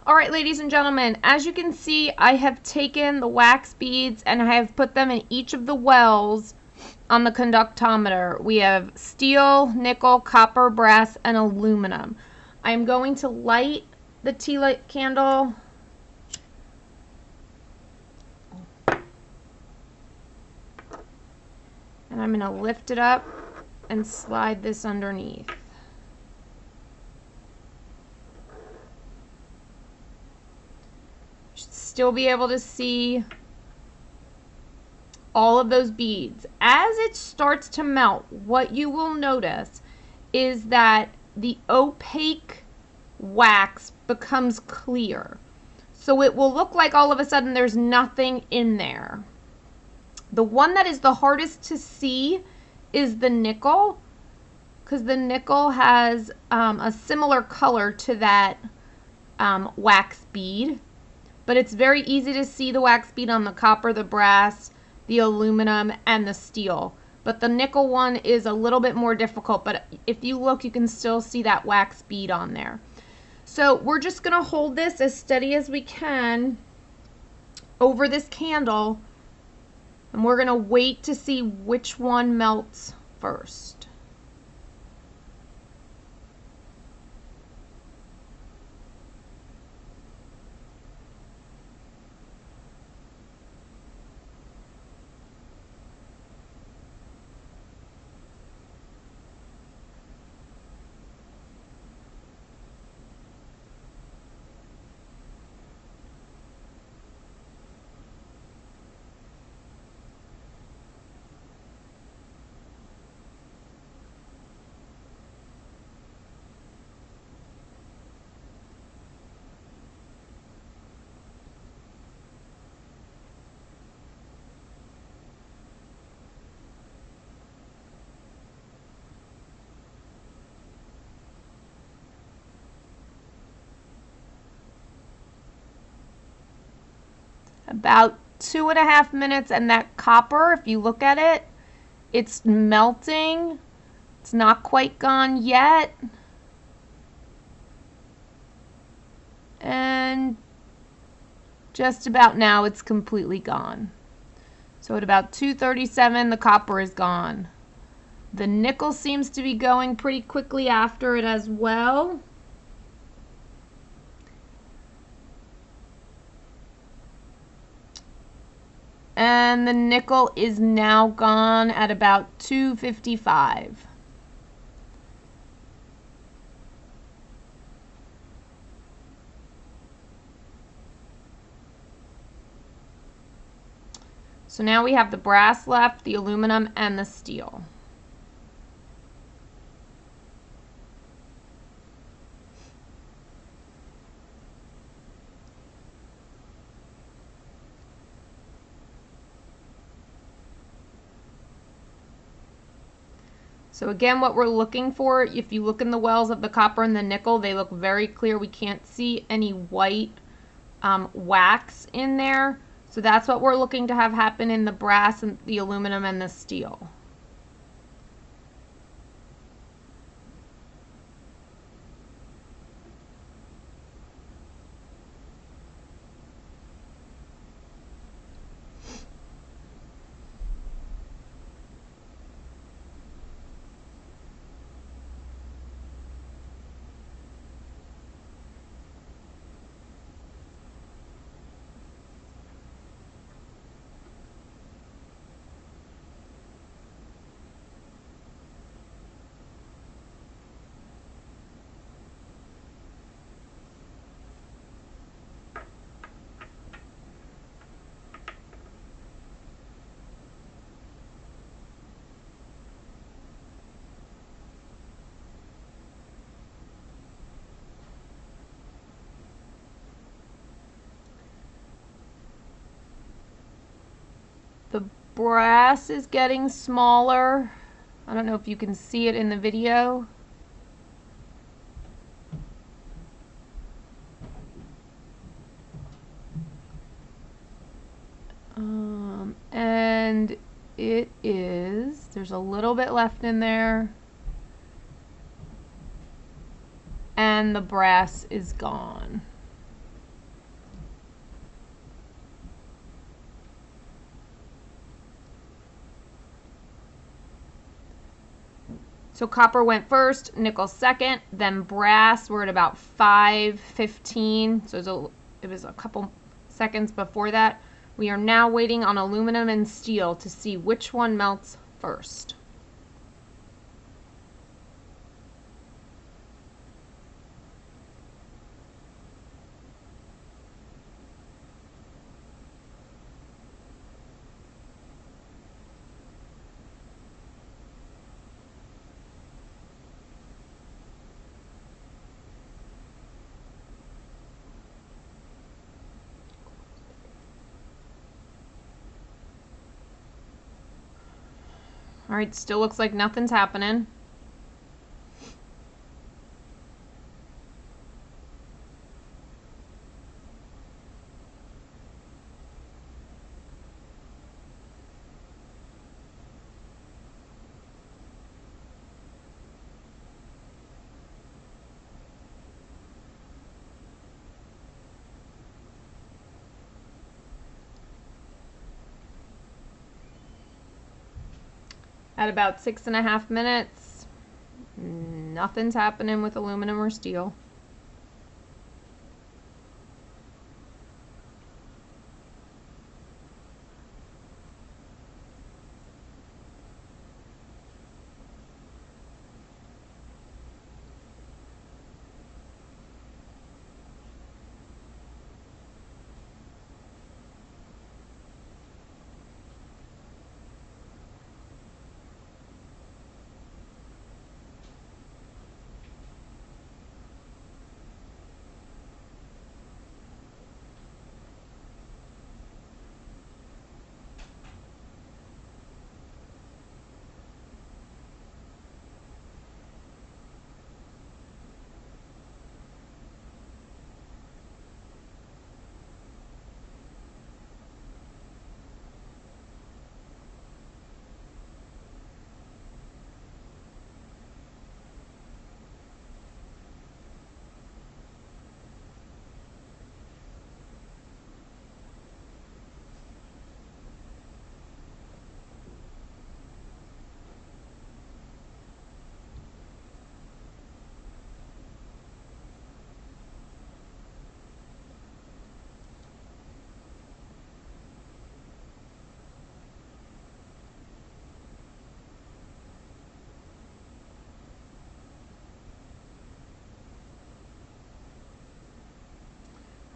All right, ladies and gentlemen, as you can see, I have taken the wax beads and I have put them in each of the wells on the conductometer. We have steel, nickel, copper, brass, and aluminum. I'm going to light the tea light candle. And I'm going to lift it up and slide this underneath. Still be able to see all of those beads. As it starts to melt, what you will notice is that the opaque wax becomes clear. So it will look like all of a sudden there's nothing in there. The one that is the hardest to see is the nickel, because the nickel has a similar color to that wax bead. But it's very easy to see the wax bead on the copper, the brass, the aluminum, and the steel. But the nickel one is a little bit more difficult, but if you look, you can still see that wax bead on there. So we're just going to hold this as steady as we can over this candle, and we're going to wait to see which one melts first. About 2.5 minutes, and that copper, if you look at it, it's melting. It's not quite gone yet. And just about now it's completely gone. So at about 2:37, the copper is gone. The nickel seems to be going pretty quickly after it as well. And the nickel is now gone at about 2:55. So now we have the brass left, the aluminum, and the steel. So again, what we're looking for, if you look in the wells of the copper and the nickel, they look very clear. We can't see any white wax in there. So that's what we're looking to have happen in the brass and the aluminum and the steel. The brass is getting smaller. I don't know if you can see it in the video. And it is, there's a little bit left in there. And the brass is gone. So copper went first, nickel second, then brass. We're at about 5:15, so it was a couple seconds before that. We are now waiting on aluminum and steel to see which one melts first. All right, still looks like nothing's happening. At about 6.5 minutes, nothing's happening with aluminum or steel.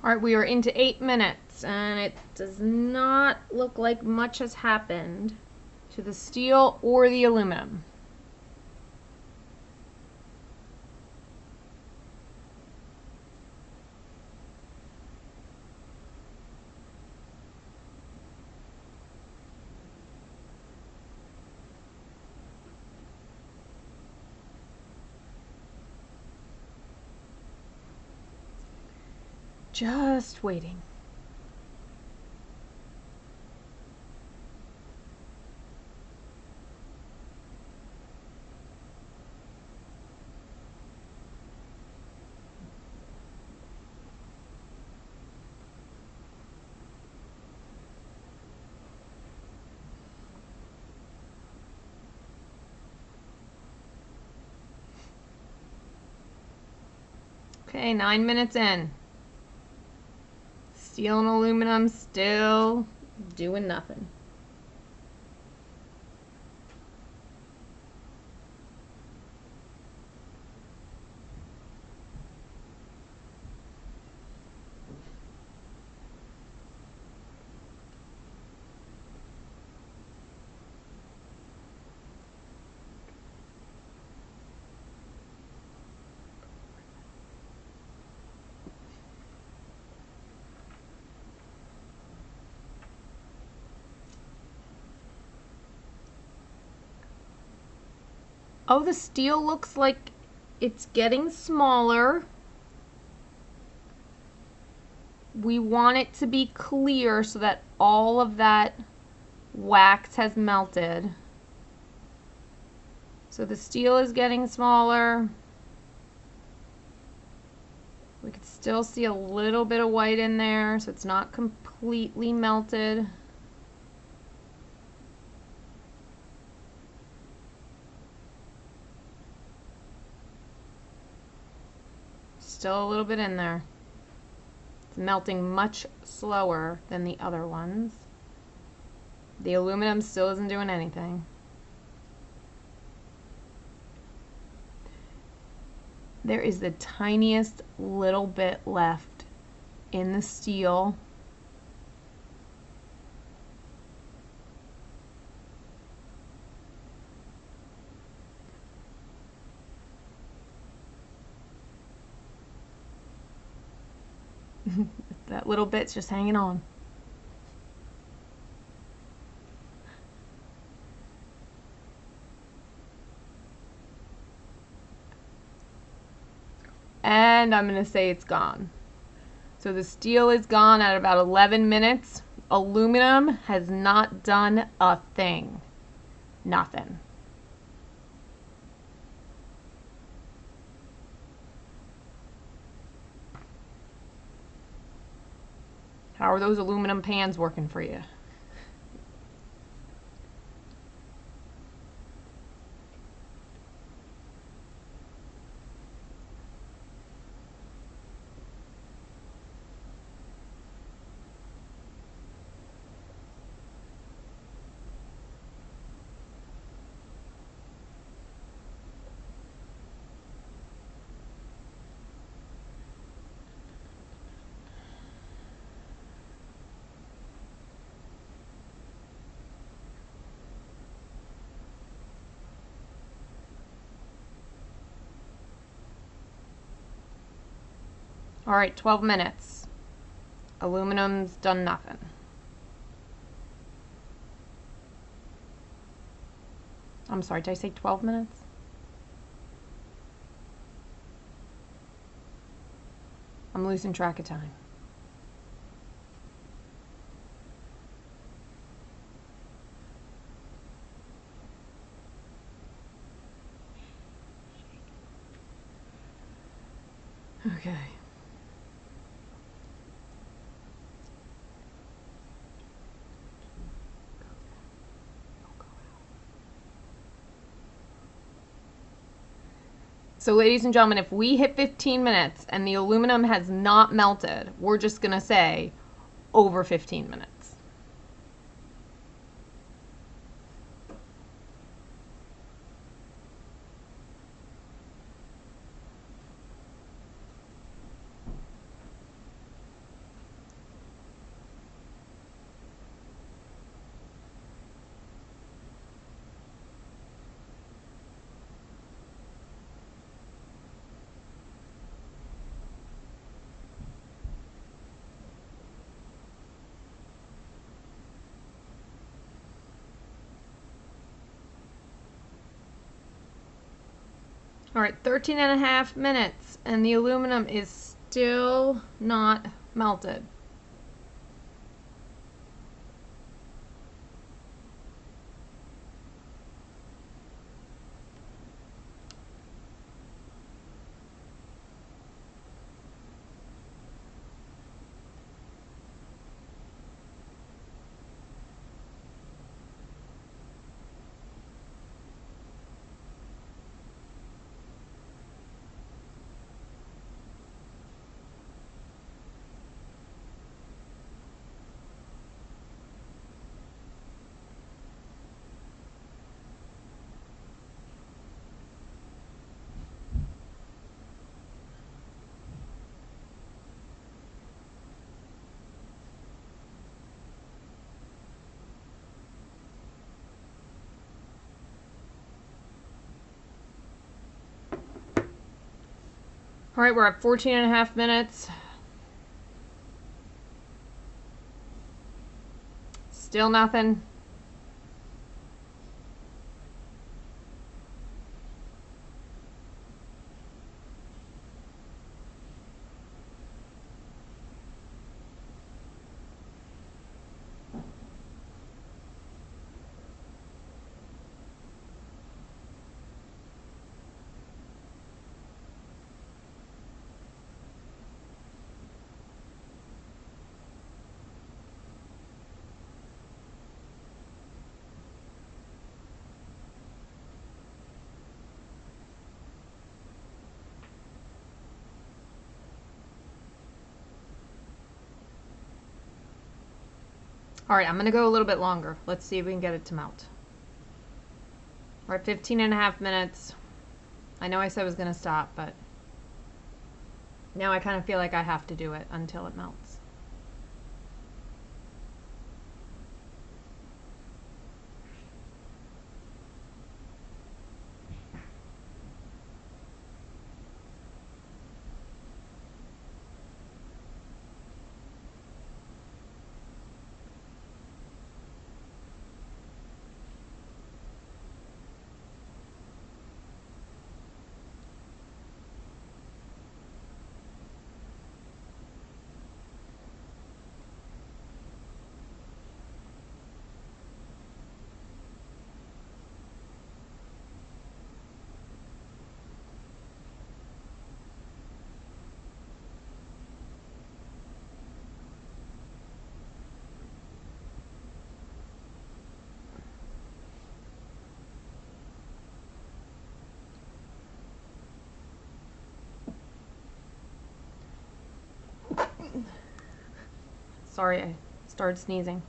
All right, we are into 8 minutes, and it does not look like much has happened to the steel or the aluminum. Just waiting. Okay, 9 minutes in. Steel and aluminum still doing nothing. Oh, the steel looks like it's getting smaller. We want it to be clear so that all of that wax has melted. So the steel is getting smaller. We can still see a little bit of white in there, so it's not completely melted. still a little bit in there. It's melting much slower than the other ones. The aluminum still isn't doing anything. There is the tiniest little bit left in the steel. That little bit's just hanging on. And I'm going to say it's gone. So the steel is gone at about 11 minutes. Aluminum has not done a thing. Nothing. How are those aluminum pans working for you? All right, 12 minutes. Aluminum's done nothing. I'm sorry, did I say 12 minutes? I'm losing track of time. Okay. So ladies and gentlemen, if we hit 15 minutes and the aluminum has not melted, we're just going to say over 15 minutes. All right, 13 and a half minutes, and the aluminum is still not melted. All right, we're at 14 and a half minutes. Still nothing. All right, I'm going to go a little bit longer. Let's see if we can get it to melt. We're at 15.5 minutes. I know I said I was going to stop, but now I kind of feel like I have to do it until it melts. Sorry, I started sneezing.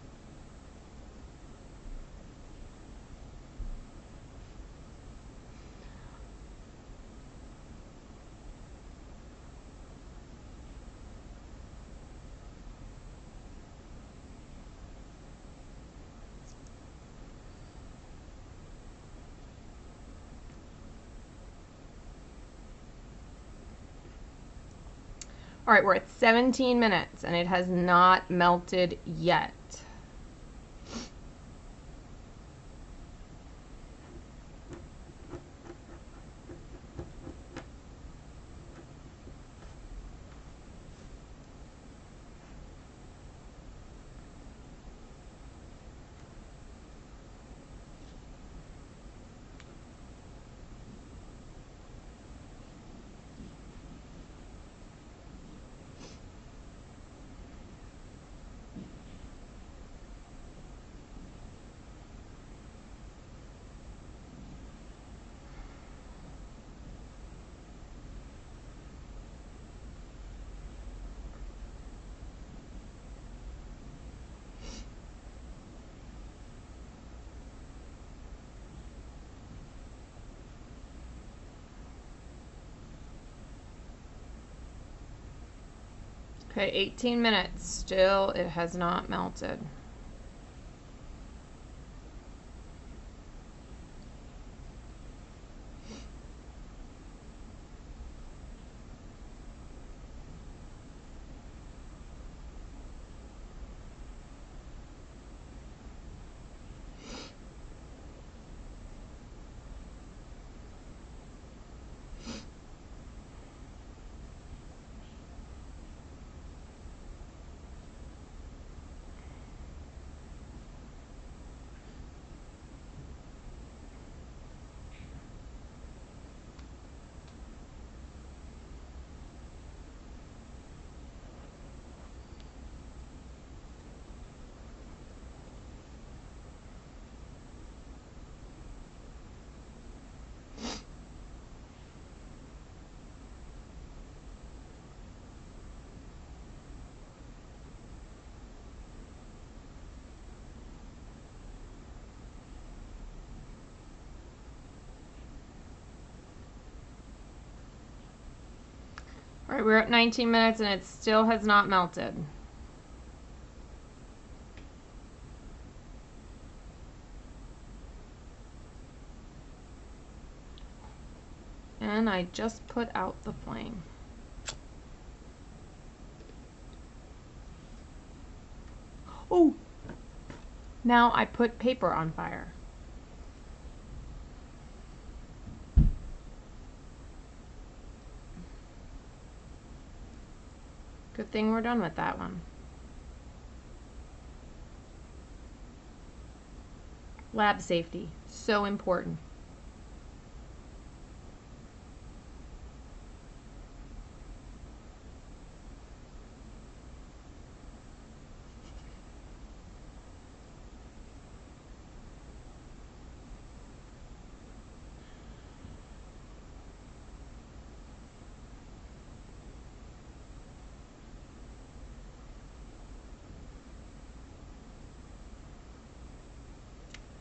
All right, we're at 17 minutes and it has not melted yet. Okay, 18 minutes. Still, it has not melted. All right, we're at 19 minutes and it still has not melted. And I just put out the flame. Oh, now I put paper on fire. Good thing we're done with that one. Lab safety, so important.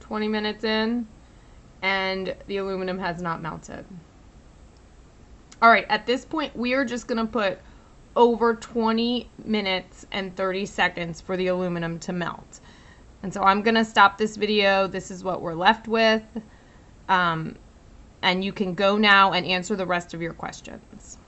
20 minutes in, and the aluminum has not melted. All right, at this point, we are just going to put over 20 minutes and 30 seconds for the aluminum to melt. And so I'm going to stop this video. This is what we're left with. And you can go now and answer the rest of your questions.